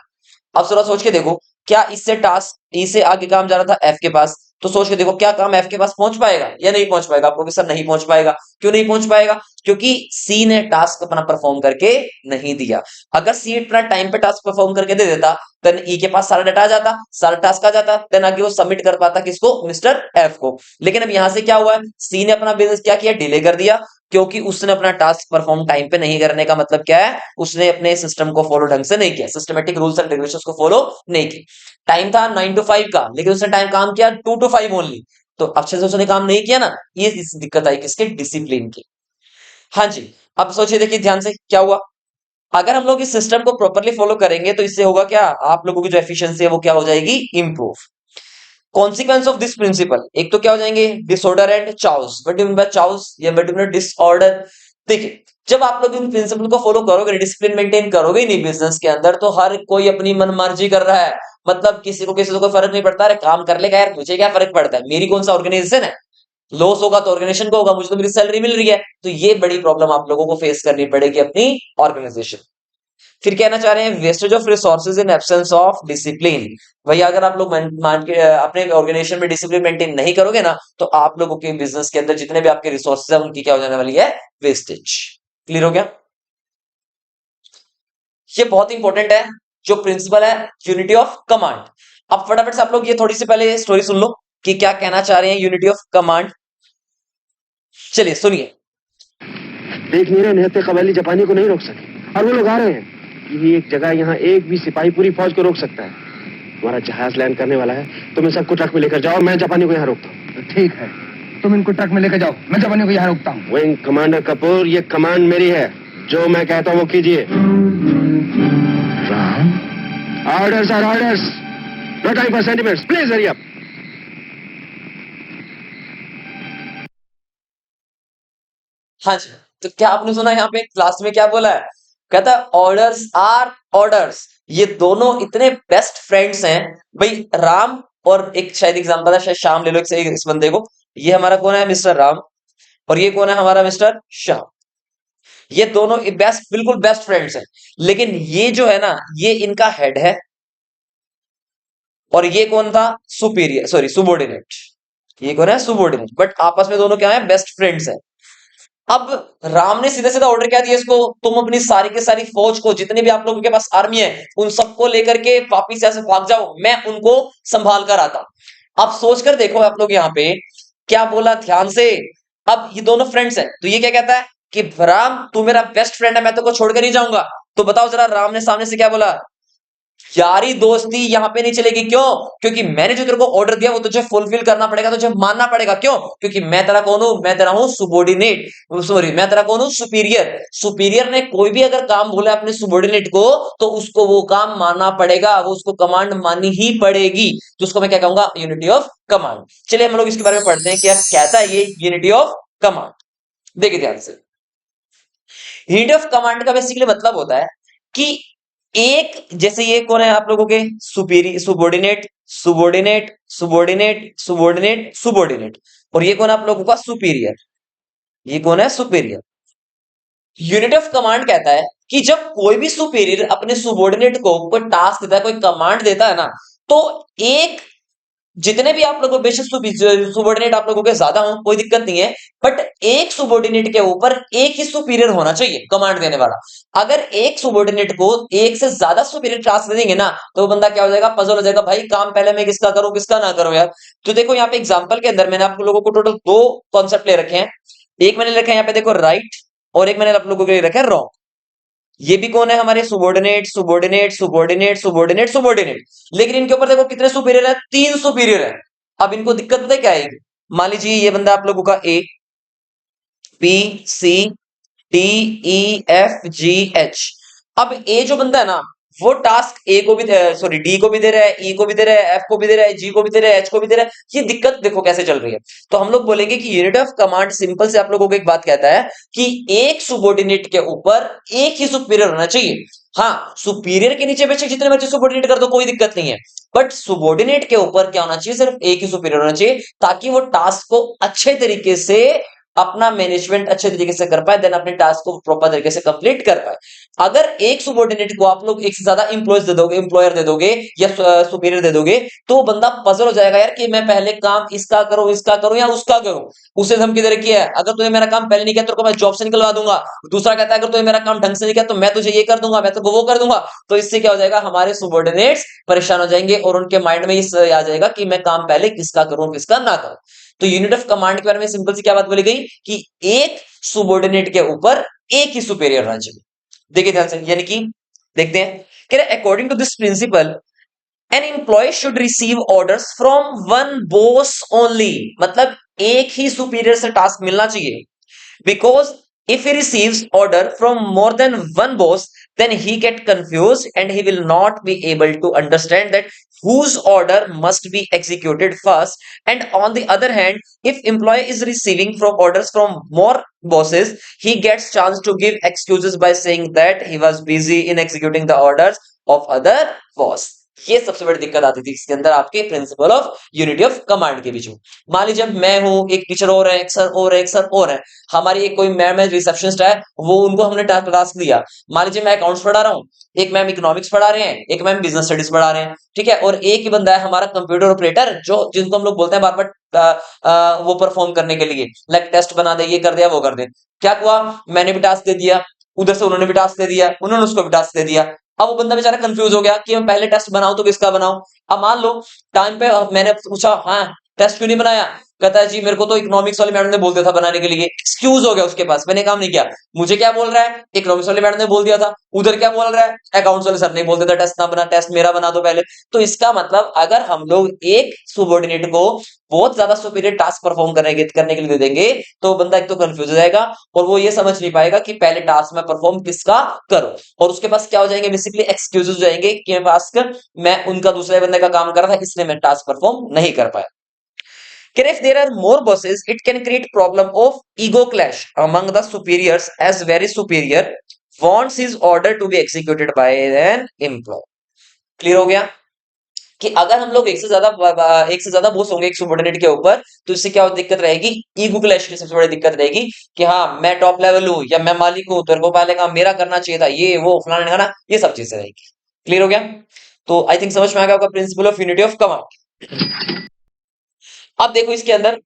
अब थोड़ा सोच के देखो, क्या इससे टास्क ई से आगे काम जा रहा था एफ के पास, तो सोच के देखो क्या काम एफ के पास पहुंच पाएगा या नहीं पहुंच पाएगा। आपको सर नहीं पहुंच पाएगा। क्यों नहीं पहुंच पाएगा? क्योंकि सी ने टास्क अपना परफॉर्म करके नहीं दिया। अगर सी अपना टाइम पे टास्क परफॉर्म करके दे देता, देन ई के पास सारा डाटा आ जाता, सारा टास्क आ जाता, देन आगे वो सबमिट कर पाता किसको, मिस्टर एफ को। लेकिन अब यहां से क्या हुआ है, सी ने अपना बिजनेस क्या किया, डिले कर दिया, क्योंकि उसने अपना टास्क परफॉर्म टाइम पे नहीं करने का मतलब क्या है, उसने अपने सिस्टम को फॉलो ढंग से नहीं किया, सिस्टमेटिक रूल्स एंड रेगुलेशंस को फॉलो नहीं की। टाइम था 9 to 5 का, लेकिन उसने टाइम काम किया 2 to 5 ओनली, तो अच्छे से उसने काम नहीं किया ना, ये इस दिक्कत आई किसके, डिसिप्लिन की। हाँ जी। अब सोचिए, देखिए ध्यान से क्या हुआ। अगर हम लोग इस सिस्टम को प्रॉपरली फॉलो करेंगे तो इससे होगा क्या, आप लोगों की जो एफिशिएंसी है वो क्या हो जाएगी, improve. Consequence of this principle, एक तो क्या हो जाएंगे, disorder and chaos. What do you mean by chaos या what do you mean disorder? देखिए, जब आप लोग इन प्रिंसिपल को फॉलो करोगे, डिसिप्लिन मेंटेन करोगे नहीं बिजनेस के अंदर, तो हर कोई अपनी मनमर्जी कर रहा है। मतलब किसी को कोई फर्क नहीं पड़ता, अरे काम कर लेगा यार, मुझे क्या फर्क पड़ता है, मेरी कौन सा ऑर्गेनाइजेशन है, लॉस होगा तो ऑर्गेनाइजेशन को होगा, मुझे तो मेरी सैलरी मिल रही है। तो ये बड़ी प्रॉब्लम आप लोगों को फेस करनी पड़ेगी अपनी ऑर्गेनाइजेशन। फिर कहना चाह रहे हैं wastage of resources in absence of discipline. भैया अगर आप लोग मान के अपने ऑर्गेनाइजेशन में डिसिप्लिन मेंटेन नहीं करोगे ना, तो आप लोगों के बिजनेस के अंदर जितने भी आपके रिसोर्सेज है उनकी क्या हो जाने वाली है, वेस्टेज। क्लियर हो गया? ये बहुत इंपॉर्टेंट है, जो प्रिंसिपल है यूनिटी ऑफ कमांड। अब फटाफट से आप लोग ये थोड़ी सी पहले स्टोरी सुन लो कि क्या कहना चाह रहे हैं यूनिटी ऑफ कमांड। चलिए सुनिए। देख नहीं रहे, निहत्ते कबायली जापानी को नहीं रोक सके और वो लोग आ रहे हैं। यही एक जगह यहाँ एक भी सिपाही पूरी फौज को रोक सकता है। हमारा जहाज लैंड करने वाला है, तुम इन सबको ट्रक में लेकर जाओ, मैं जापानी को यहाँ रोकता हूँ। ठीक है, तुम इनको ट्रक में लेकर जाओ, मैं जापानी को यहाँ रोकता हूँ। विंग कमांडर कपूर, ये कमांड मेरी है, जो मैं कहता हूँ वो कीजिए। Orders are orders, no time for sentiments, please hurry up. हाँ जी। तो क्या आपने सुना यहाँ पे क्लास में क्या बोला है, कहता है ऑर्डर्स आर ऑर्डर्स। ये दोनों इतने बेस्ट फ्रेंड्स हैं भाई, राम और एक शायद एग्जांपल है, शायद श्याम ले लो इस बंदे को। ये हमारा कौन है, मिस्टर राम, और ये कौन है, हमारा मिस्टर श्याम। ये दोनों बेस्ट, बिल्कुल बेस्ट फ्रेंड्स हैं। लेकिन ये जो है ना, ये इनका हेड है, और ये कौन था, सुपीरियर, सॉरी सुबोर्डिनेट। ये कौन है, सुबोर्डिनेट, बट आपस में दोनों क्या है, बेस्ट फ्रेंड्स हैं। अब राम ने सीधा सीधा ऑर्डर क्या दिया इसको, तुम अपनी सारी की सारी फौज को, जितने भी आप लोगों के पास आर्मी है, उन सबको लेकर के वापिस ऐसे भाग जाओ, मैं उनको संभाल कर आता हूं। अब सोच कर देखो आप लोग यहाँ पे क्या बोला, ध्यान से। अब ये दोनों फ्रेंड्स हैं, तो ये क्या कहता है कि राम तू मेरा बेस्ट फ्रेंड है, मैं तेरे को छोड़कर नहीं जाऊंगा। तो बताओ जरा, राम ने सामने से क्या बोला, यारी दोस्ती यहाँ पे नहीं चलेगी। क्यों? क्योंकि मैंने जो तेरे को ऑर्डर दिया वो तुझे फुलफिल करना पड़ेगा, तुझे मानना पड़ेगा। क्यों? क्योंकि मैं तेरा कौन हूं, मैं तेरा हूं सुबोर्डिनेट, सॉरी मैं तेरा कौन हूं, सुपीरियर। सुपीरियर ने कोई भी अगर काम बोला अपने सुबोर्डिनेट को, तो उसको वो काम मानना पड़ेगा, वो उसको कमांड माननी ही पड़ेगी। तो उसको मैं क्या कहूंगा, यूनिटी ऑफ कमांड। चलिए हम लोग इसके बारे में पढ़ते हैं, क्या कहता है ये यूनिटी ऑफ कमांड। देखिए ध्यान से, यूनिटी ऑफ कमांड का बेसिकली मतलब होता है कि एक, जैसे ये कौन है आप लोगों के, सुपीरियर, सुबोर्डिनेट, सुबोर्डिनेट, सुबोर्डिनेट, सुबोर्डिनेट, सुबोर्डिनेट, और ये कौन है आप लोगों का, सुपीरियर। ये कौन है, सुपीरियर। यूनिट ऑफ कमांड कहता है कि जब कोई भी सुपीरियर अपने सुबोर्डिनेट को कोई टास्क देता है, कोई कमांड देता है ना, तो एक, जितने भी आप लोगों, बेशक सुबोर्डिनेट आप लोगों के ज्यादा हो कोई दिक्कत नहीं है, बट एक सुबोर्डिनेट के ऊपर एक ही सुपीरियर होना चाहिए कमांड देने वाला। अगर एक सुबोर्डिनेट को एक से ज्यादा सुपीरियर टास्क दे देंगे ना, तो वो बंदा क्या हो जाएगा, पजल हो जाएगा, भाई काम पहले मैं किसका करूं किसका ना करूं यार। तो देखो यहाँ पे एग्जांपल के अंदर मैंने आप लोगों को टोटल दो कॉन्सेप्ट ले रखे हैं। एक मैंने रखा है यहाँ पे देखो राइट, और एक मैंने आप लोगों के लिए रखा है रॉन्ग। ये भी कौन है, हमारे सुबोर्डिनेट, सुबोर्डिनेट, सुबोर्डिनेट, सुबोर्डिनेट, सुबोर्डिनेट। लेकिन इनके ऊपर देखो कितने सुपीरियर है, 3 सुपीरियर है। अब इनको दिक्कत पता है क्या आएगी, मान लीजिए ये बंदा आप लोगों का A, P C D E F G H. अब ए जो बंदा है ना, वो टास्क ए को भी सॉरी डी को भी दे रहा है, ई को भी दे रहा है, एफ को भी दे रहा है, जी को भी दे रहा है, एच को भी दे रहा है। ये दिक्कत देखो कैसे चल रही है। तो हम लोग बोलेंगे कि यूनिट ऑफ कमांड सिंपल से आप लोगों को एक बात कहता है कि एक सुबॉर्डिनेट के ऊपर एक ही सुपीरियर होना चाहिए। हाँ, सुपीरियर के नीचे बेशक जितने मर्जी सुबॉर्डिनेट कर दो, कोई दिक्कत नहीं है, बट सुबॉर्डिनेट के ऊपर क्या होना चाहिए, सिर्फ एक ही सुपीरियर होना चाहिए, ताकि वो टास्क को अच्छे तरीके से अपना मैनेजमेंट अच्छे तरीके से कर पाए, देन अपने टास्क को प्रॉपर तरीके से कंप्लीट कर पाए। अगर एक सुबॉर्डिनेट को आप लोग एक से ज्यादा एम्प्लॉयर दे दोगे या सुपीरियर दे दोगे, तो वो बंदा पजल हो जाएगा यार कि मैं पहले काम इसका करूं या उसका करूं। उसे धमकी दे रखी है, अगर तूने मेरा काम पहले नहीं किया तो मैं जॉब से निकलवा दूंगा। दूसरा कहता है अगर तूने मेरा काम ढंग से नहीं किया तो मैं तुझे ये कर दूंगा, मैं तो वो कर दूंगा। तो इससे क्या हो जाएगा, हमारे सुबॉर्डिनेट्स परेशान हो जाएंगे और उनके माइंड में ये आ जाएगा कि मैं काम पहले किसका करूं किसका ना करूं। तो यूनिट ऑफ कमांड के बारे में सिंपल सी क्या बात बोली गई कि एक सुबॉर्डिनेट के ऊपर एक ही सुपीरियर होना चाहिए। देखिए ध्यान से, यानी कि देखते हैं कि according to this principle an employ should receive orders from one boss only. मतलब एक ही सुपीरियर से टास्क मिलना चाहिए, because if he receives order from more than one boss, then he get confused and he will not be able to understand that whose order must be executed first. And on the other hand, if employee is receiving from orders from more bosses, he gets chance to give excuses by saying that he was busy in executing the orders of other boss. ये सबसे बड़ी दिक्कत आती थी इसके अंदर आपके principal of unity of command के बीच में। मान लीजिए मैं हूं, एक टीचर और है, एक सर और है, एक सर और है, हमारी एक कोई मैम है रिसेप्शनिस्ट है, वो उनको हमने टास्क दिया। मान लीजिए मैं अकाउंट्स पढ़ा रहा हूँ, एक मैम इकोनॉमिक्स पढ़ा रहे हैं, एक मैम बिजनेस स्टडीज पढ़ा रहे हैं, ठीक है। और एक ही बंदा है हमारा कंप्यूटर ऑपरेटर, जो जिनको हम लोग बोलते हैं बार बार वो परफॉर्म करने के लिए, लाइक टेस्ट बना दे, ये कर दिया, वो कर दे। क्या हुआ, मैंने भी टास्क दे दिया, उधर से उन्होंने भी टास्क दे दिया, उन्होंने उसको भी टास्क दे दिया। अब वो बंदा बेचारा कंफ्यूज हो गया कि मैं पहले टेस्ट बनाऊं तो किसका बनाऊं। अब मान लो टाइम पे मैंने पूछा, हाँ टेस्ट क्यों नहीं बनाया, कहता है जी मेरे को तो इकोनॉमिक्स वाले मैडम ने बोल दिया था बनाने के लिए। एक्सक्यूज हो गया उसके पास, मैंने काम नहीं किया। मुझे क्या बोल रहा है, इकोनॉमिक्स वाले मैडम ने बोल दिया था, उधर क्या बोल रहा है, अकाउंट्स वाले सर ने बोल दिया था टेस्ट ना बना, टेस्ट मेरा बना दो पहले। तो इसका मतलब अगर हम लोग एक सुबॉर्डिनेट को बहुत ज्यादा सुपीरियर टास्क परफॉर्म करने के लिए दे देंगे, तो बंदा एक तो कंफ्यूज हो जाएगा और वो ये समझ नहीं पाएगा कि पहले टास्क में परफॉर्म किसका करूं। और उसके पास क्या हो जाएंगे, बेसिकली एक्सक्यूजेस हो जाएंगे कि मैं पास कर, मैं उनका दूसरे बंदे का काम कर रहा था इसलिए मैं टास्क परफॉर्म नहीं कर पाया। If there are more bosses, it can create problem of ego clash among the superiors, as very superior wants his order to be executed by an employee. Clear हो गया कि अगर हम लोग एक से ज्यादा बॉस होंगे एक सुबॉर्डिनेट के ऊपर, तो इससे क्या दिक्कत रहेगी, ईगो क्लैश की सबसे बड़ी दिक्कत रहेगी कि हाँ मैं टॉप लेवल हूं या मैं मालिक हूं, तेरे को पहले काम मेरा करना चाहिए था, ये वो फलाना ना, ये सब चीजें रहेगी। क्लियर हो गया। तो आई थिंक समझ में आ गया आपका principal of unity of command. अब देखो इसके अंदर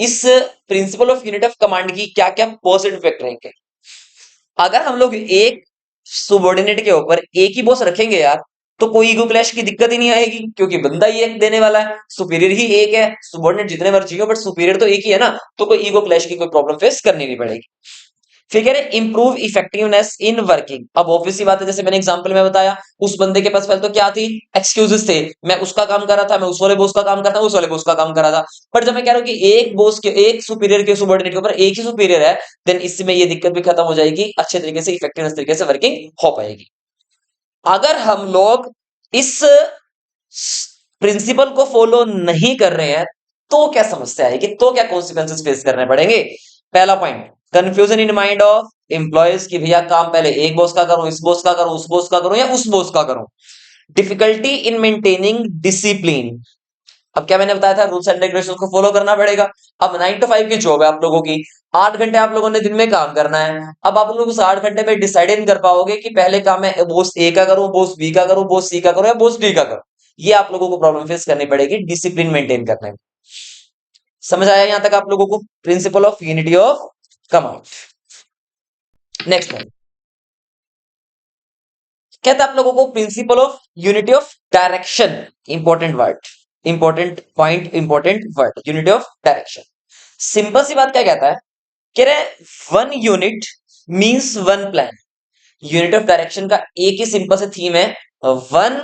इस principle of unit of command की क्या क्या पॉजिटिव इफेक्ट रहेंगे। अगर हम लोग एक सुबॉर्डिनेट के ऊपर एक ही बॉस रखेंगे यार, तो कोई ईगो क्लैश की दिक्कत ही नहीं आएगी, क्योंकि बंदा ही एक देने वाला है, सुपीरियर ही एक है, सुबॉर्डिनेट जितने मर्जी हो बट सुपीरियर तो एक ही है ना, तो कोई ईगो क्लैश की कोई प्रॉब्लम फेस करनी नहीं पड़ेगी। फिर कह रहे इंप्रूव इफेक्टिवनेस इन वर्किंग। अब ऑब्वियसली बात है, जैसे मैंने एग्जांपल में बताया, उस बंदे के पास पहले तो क्या थी, एक्सक्यूजेस थे, मैं उसका काम कर रहा था, मैं उस वाले बॉस का काम करता हूं, उस वाले बॉस का काम कर रहा था। पर जब मैं कह रहा हूं कि एक बॉस के एक सुपीरियर के सुबॉर्डिनेट के ऊपर एक ही सुपीरियर है, देन इसमें ये दिक्कत भी खत्म हो जाएगी, अच्छे तरीके से इफेक्टिवनेस तरीके से वर्किंग हो पाएगी। अगर हम लोग इस प्रिंसिपल को फॉलो नहीं कर रहे हैं, तो क्या समस्या आएगी, तो क्या कॉन्सिक्वेंसेस फेस करने पड़ेंगे। पहला point, confusion in mind of employees की भैया काम पहले एक बॉस का करूं, इस बॉस का करूं, उस बॉस का करूं या उस बॉस का करूं। Difficulty in maintaining discipline. अब क्या मैंने बताया था, रूल्स एंड रेगुलेशंस को फॉलो करना पड़ेगा। अब 9 to 5 की जॉब है आप लोगों की, 8 घंटे आप लोगों ने दिन में काम करना है। अब आप लोग उस 8 घंटे में डिसाइड नहीं कर पाओगे कि पहले काम है बॉस ए का करूं, बॉस बी का करूं, बॉस सी का करूं या बॉस डी का करूं। ये आप लोगों को प्रॉब्लम फेस करनी पड़ेगी डिसिप्लिन मेंटेन करने में। समझ आया यहां तक आप लोगों को principle of unity of command. Next point कहता है आप लोगों को principle of unity of direction. Important word, important point, important word, unity of direction. Simple सी बात क्या कहता है, कह रहे one unit means one plan. Unit of direction का एक ही सिंपल से थीम है, one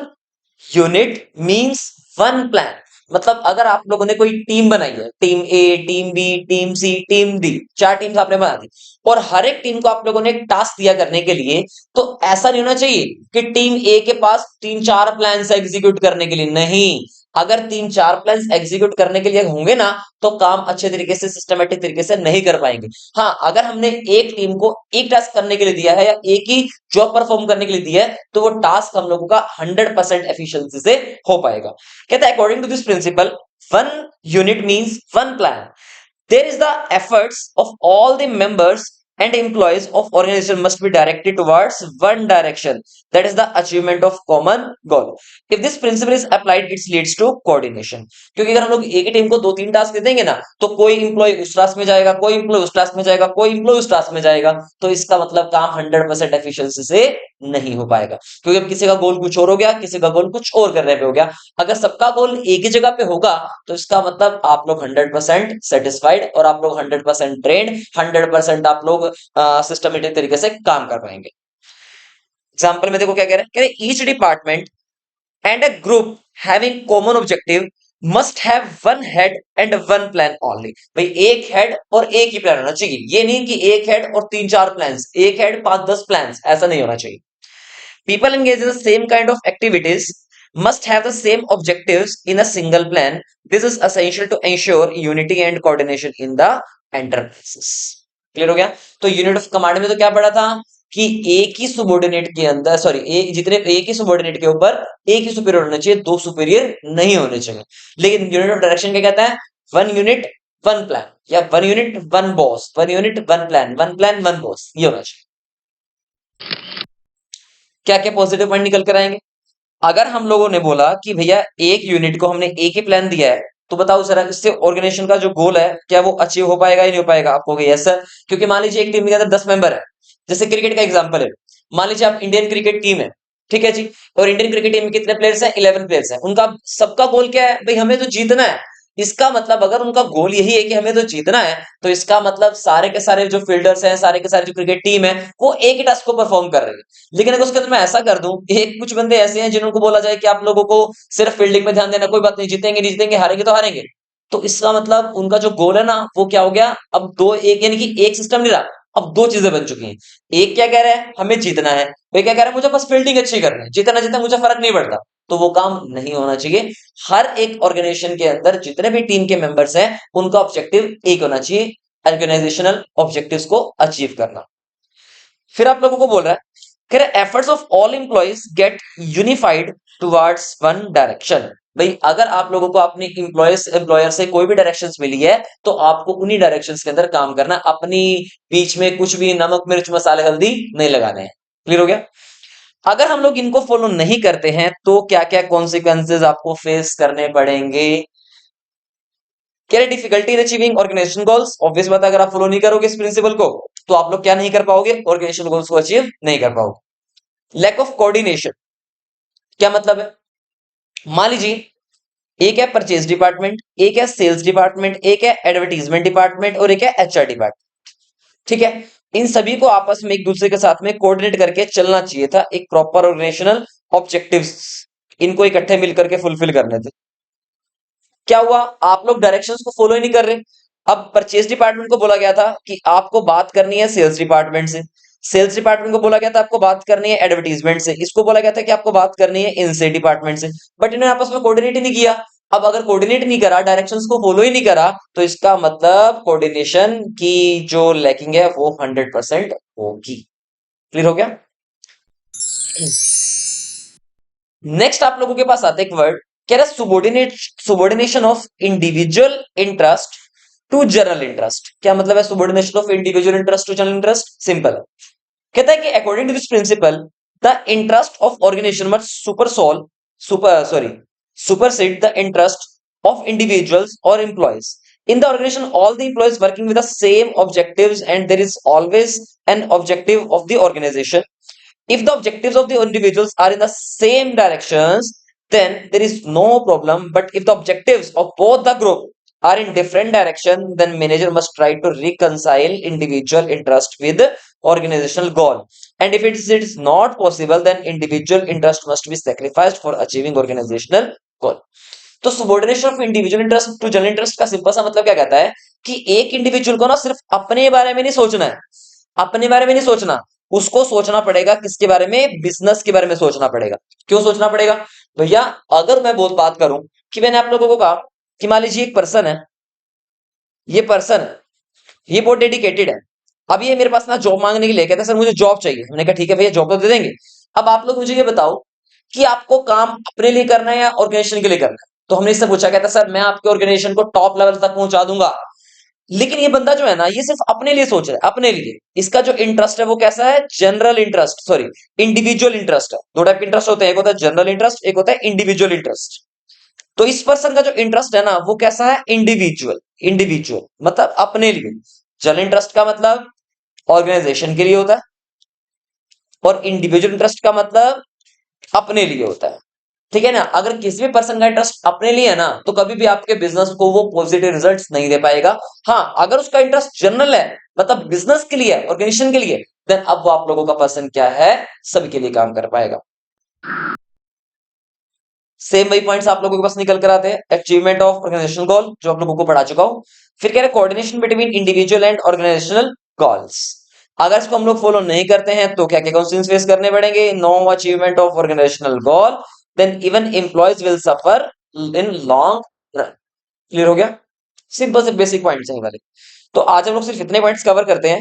unit means one plan. मतलब अगर आप लोगों ने कोई टीम बनाई है, team A, team B, team C, team D, 4 teams आपने बना दी और हर एक टीम को आप लोगों ने एक टास्क दिया करने के लिए, तो ऐसा नहीं होना चाहिए कि टीम ए के पास 3-4 प्लान्स एग्जीक्यूट करने के लिए। नहीं, अगर 3-4 प्लान्स एग्जीक्यूट करने के लिए होंगे ना, तो काम अच्छे तरीके से, सिस्टमेटिक तरीके से नहीं कर पाएंगे। हाँ, अगर हमने एक टीम को एक टास्क करने के लिए दिया है या एक ही जॉब परफॉर्म करने के लिए दिया है, तो वो टास्क हम लोगों का 100% एफिशिएंसी से हो पाएगा। कहता है according to this principle, one unit means one plan. There is the efforts of all the members and employees of organization must be directed towards one direction, that is the achievement of common goal. If this principle is applied, it leads to coordination. क्योंकि अगर हम लोग एक ही team को 2-3 task दे देंगे ना, तो कोई इंप्लॉय उस टास्क में जाएगा, कोई इंप्लॉय उस टास्क में जाएगा, कोई इंप्लॉय उस टास्क में जाएगा, तो इसका मतलब काम 100% एफिशिएंसी से नहीं हो पाएगा। क्योंकि अब किसी का गोल कुछ और हो गया, किसी का गोल कुछ और करने पे हो गया। अगर सबका गोल एक ही जगह पे होगा, तो इसका मतलब आप लोग 100% सेटिस्फाइड और आप लोग 100% ट्रेंड, 100% आप लोग सिस्टमेटिक तरीके से काम कर पाएंगे। एग्जाम्पल में देखो क्या कह रहे हैं, each department and a group having common objective must have one head and one plan only. भाई एक हेड और एक ही प्लान होना चाहिए, ये नहीं कि एक हेड और 3-4 प्लान्स, एक हेड 5-10 प्लान्स, ऐसा नहीं होना चाहिए। People engage in the same kind of activities must have the same objectives in a single plan. This is essential to ensure unity and coordination in the enterprises. Clear हो गया? तो unit of command में तो क्या पढ़ा था कि एक ही सुबॉर्डिनेट के अंदर, सॉरी, एक ही सुबॉर्डिनेट के ऊपर एक ही सुपीरियर होना चाहिए, 2 सुपीरियर नहीं होने चाहिए। लेकिन यूनिट ऑफ डायरेक्शन क्या कहता है? वन यूनिट वन प्लान, या one unit one boss, one unit one plan, one plan one boss, ये होना चाहिए। क्या क्या पॉजिटिव पॉइंट निकल कर आएंगे? अगर हम लोगों ने बोला कि भैया एक यूनिट को हमने एक ही प्लान दिया है, तो बताओ जरा इससे ऑर्गेनाइजेशन का जो गोल है, क्या वो अचीव हो पाएगा या नहीं हो पाएगा? आपको यस सर, क्योंकि मान लीजिए एक टीम के अंदर 10 मेंबर है, जैसे क्रिकेट का एग्जांपल है। मान लीजिए आप इंडियन क्रिकेट टीम है, ठीक है जी, और इंडियन क्रिकेट टीम में कितने प्लेयर्स हैं? 11 प्लेयर्स हैं। उनका सबका गोल क्या है? भाई हमें तो जीतना है। इसका मतलब अगर उनका गोल यही है कि हमें तो जीतना है, तो इसका मतलब सारे के सारे जो फील्डर्स हैं, सारे के सारे जो क्रिकेट टीम है, वो एक ही टास्क को परफॉर्म कर रहे हैं। लेकिन अगर उसके अंदर मैं ऐसा कर दूं, एक कुछ बंदे ऐसे हैं जिनको बोला जाए कि आप लोगों को सिर्फ फील्डिंग में ध्यान देना, कोई बात नहीं, जीतेंगे नहीं जीतेंगे, हारेंगे तो हारेंगे, तो इसका मतलब उनका जो गोल है ना, वो क्या हो गया? अब दो एक, यानी कि एक सिस्टम नहीं रहा, अब 2 चीजें बन चुकी हैं। एक क्या कह रहा है? हमें जीतना है। वे क्या कह रहा है? मुझे बस फील्डिंग अच्छी करनी है, जीतना जीतना मुझे फर्क नहीं पड़ता। तो वो काम नहीं होना चाहिए। हर एक ऑर्गेनाइजेशन के अंदर जितने भी टीम के मेंबर्स हैं, उनका ऑब्जेक्टिव एक होना चाहिए, ऑर्गेनाइजेशनल ऑब्जेक्टिव्स को अचीव करना। फिर आप लोगों को बोल रहा है, कह रहे efforts of all employees get unified towards one direction. भाई अगर आप लोगों को अपनी एम्प्लॉयर से कोई भी डायरेक्शंस मिली है, तो आपको उन्हीं डायरेक्शंस के अंदर काम करना, अपनी बीच में कुछ भी नमक मिर्च मसाले हल्दी नहीं लगाने हैं। क्लियर हो गया? अगर हम लोग इनको फॉलो नहीं करते हैं, तो क्या क्या कॉन्सिक्वेंसेज आपको फेस करने पड़ेंगे? क्या difficulty in achieving organisation goals? Obvious बात है, अगर आप फॉलो नहीं करोगे इस प्रिंसिपल को, तो आप लोग क्या नहीं कर पाओगे? ऑर्गेनाइजेशन गोल्स को अचीव नहीं कर पाओगे। लैक ऑफ कोऑर्डिनेशन, क्या मतलब है? मान लीजिए एक है परचेज डिपार्टमेंट, एक है सेल्स डिपार्टमेंट, एक है एडवर्टीजमेंट डिपार्टमेंट और एक है एचआर डिपार्टमेंट। ठीक है, इन सभी को आपस में एक दूसरे के साथ में कोऑर्डिनेट करके चलना चाहिए था, एक प्रॉपर ऑर्गेनाइजेशनल ऑब्जेक्टिव्स इनको इकट्ठे मिलकर के फुलफिल करने थे। क्या हुआ? आप लोग डायरेक्शंस को फॉलो ही नहीं कर रहे। अब परचेज डिपार्टमेंट को बोला गया था कि आपको बात करनी है सेल्स डिपार्टमेंट से, सेल्स डिपार्टमेंट को बोला गया था आपको बात करनी है एडवर्टीजमेंट से, इसको बोला गया था कि आपको बात करनी है इनसे डिपार्टमेंट से, बट इन्होंने आपस में कोऑर्डिनेट ही नहीं किया। अब अगर कोऑर्डिनेट नहीं करा, डायरेक्शंस को फॉलो ही नहीं करा, तो इसका मतलब कोऑर्डिनेशन की जो लैकिंग है वो 100% होगी। क्लियर हो गया? नेक्स्ट आप लोगों के पास आता है एक वर्ड, कह रहा है subordination of individual interest to general interest. क्या मतलब है subordination of individual interest to general interest? Simple, कहता है कि according to this principle the interest of organisation must supersede the interest of individuals or employees. In the organization, all the employees working with the same objectives, and there is always an objective of the organization. If the objectives of the individuals are in the same directions, then there is no problem. But if the objectives of both the group are in different direction, then manager must try to reconcile individual interest with organizational goal. And if it is not possible, then individual interest must be sacrificed for achieving organizational goal. तो subordination of individual interest to general interest का simple सा मतलब क्या कहता है कि एक individual को ना सिर्फ अपने बारे में नहीं सोचना है, अपने बारे में नहीं सोचना, उसको सोचना पड़ेगा किसके बारे में, बिजनेस के बारे में सोचना पड़ेगा। क्यों सोचना पड़ेगा भैया? अगर मैं बहुत बात करूं कि मैंने आप लोगों को कहा कि मान लीजिए एक पर्सन है, ये पर्सन ये बहुत डेडिकेटेड है। अब ये मेरे पास ना जॉब मांगने के लिए कहता है सर मुझे जॉब चाहिए। मैंने कहा ठीक है भैया जॉब तो दे देंगे। अब आप लोग मुझे ये बताओ कि आपको काम अपने लिए करना है या ऑर्गेनाइजेशन के लिए करना है? तो हमने इससे पूछा, कहता सर मैं आपके ऑर्गेनाइजेशन को टॉप लेवल तक पहुंचा दूंगा। लेकिन ये बंदा जो है ना ये सिर्फ अपने लिए सोच रहा है, अपने लिए। इसका जो इंटरेस्ट है वो कैसा है? General interest, sorry individual interest है। दो टाइप के इंटरेस्ट होते हैं, एक होता है जनरल इंटरेस्ट, एक होता है इंडिविजुअल इंटरेस्ट। तो इस पर्सन का जो इंटरेस्ट है ना वो कैसा है? इंडिविजुअल। इंडिविजुअल मतलब अपने लिए। जनरल इंटरेस्ट का मतलब ऑर्गेनाइजेशन के लिए होता है, और इंडिविजुअल इंटरेस्ट का मतलब अपने लिए होता है। ठीक है ना? अगर किसी भी पर्सन का इंटरेस्ट अपने लिए है ना तो कभी भी आपके बिजनेस को वो पॉजिटिव रिजल्ट्स नहीं दे पाएगा। हाँ, अगर उसका इंटरेस्ट जनरल है, मतलब बिजनेस के लिए, ऑर्गेनाइजेशन के लिए, देन अब वो आप लोगों का पर्सन क्या है? सभी के लिए काम कर पाएगा। सेम वही पॉइंट्स आप लोगों के पास निकल कर आते हैं। अचीवमेंट ऑफ ऑर्गेनाइजेशनल गोल जो आप लोगों को पढ़ा चुका हूं। फिर कह रहे coordination between individual and organisational goals. अगर इसको हम लोग फॉलो नहीं करते हैं तो क्या क्या कॉन्सिक्वेंस फेस करने पड़ेंगे? No achievement of organisational goal, then even employees will suffer in long run. Clear हो गया? सिंपल से बेसिक पॉइंट्स हैं ये वाले। तो आज हम लोग सिर्फ इतने पॉइंट्स कवर करते हैं।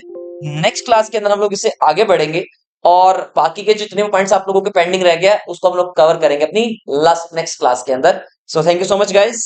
नेक्स्ट क्लास के अंदर हम लोग इससे आगे बढ़ेंगे और बाकी के जितने पॉइंट्स आप लोगों के पेंडिंग रह गया उसको हम लोग कवर करेंगे अपनी लास्ट नेक्स्ट क्लास के अंदर। So thank you so much guys.